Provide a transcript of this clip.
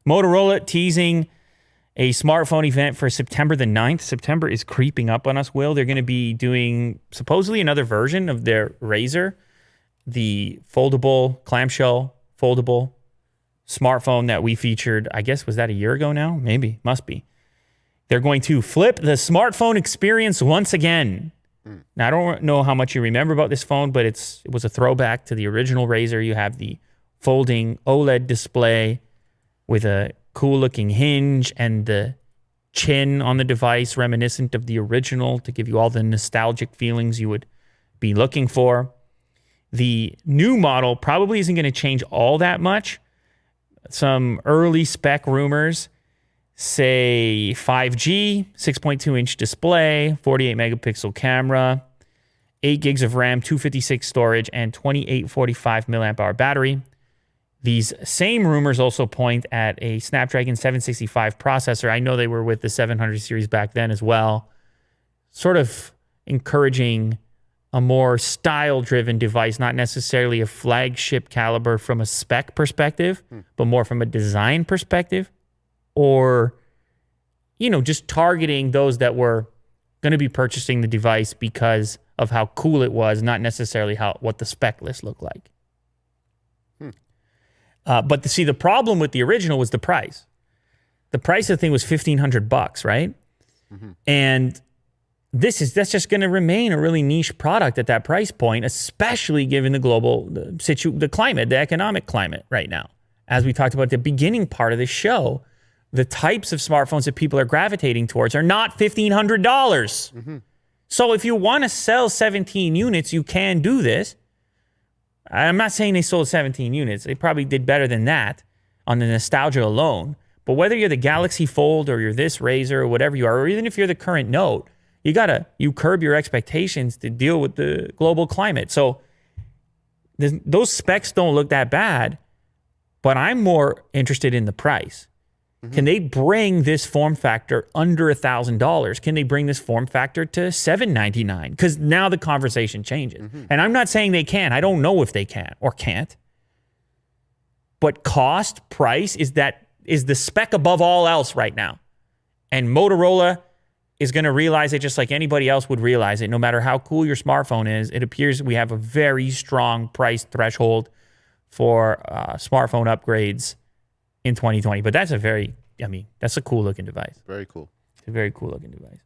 Motorola teasing a smartphone event for September the 9th. September is creeping up on us, Will. They're going to be doing supposedly another version of their Razr, the foldable, clamshell, foldable smartphone that we featured, I guess, was that a year ago now? Maybe, must be. They're going to flip the smartphone experience once again. Now, I don't know how much you remember about this phone, but it was a throwback to the original Razr. You have the folding OLED display with a cool-looking hinge and the chin on the device reminiscent of the original to give you all the nostalgic feelings you would be looking for. The new model probably isn't going to change all that much. Some early spec rumors say 5G, 6.2-inch display, 48-megapixel camera, 8 gigs of RAM, 256 storage, and 2845 milliamp-hour battery. These same rumors also point at a Snapdragon 765 processor. I know they were with the 700 series back then as well, sort of encouraging a more style-driven device, not necessarily a flagship caliber from a spec perspective, but more from a design perspective, or, you know, just targeting those that were going to be purchasing the device because of how cool it was, not necessarily what the spec list looked like. But to see, the problem with the original was the price. The price of the thing was $1,500, right? And that's just going to remain a really niche product at that price point, especially given the climate, the economic climate right now. As we talked about at the beginning part of the show, the types of smartphones that people are gravitating towards are not $1,500. So if you want to sell 17 units, you can do this. I'm not saying they sold 17 units. They probably did better than that on the nostalgia alone. But whether you're the Galaxy Fold or you're this Razr or whatever you are, or even if you're the current Note, you curb your expectations to deal with the global climate. So those specs don't look that bad, but I'm more interested in the price. Can they bring this form factor under $1,000? Can they bring this form factor to $799? Because now the conversation changes. And I'm not saying they can. I don't know if they can or can't. But cost, price, is the spec above all else right now. And Motorola is going to realize it just like anybody else would realize it. No matter how cool your smartphone is, it appears we have a very strong price threshold for smartphone upgrades in 2020. But that's that's a cool looking device. Very cool. It's a very cool looking device.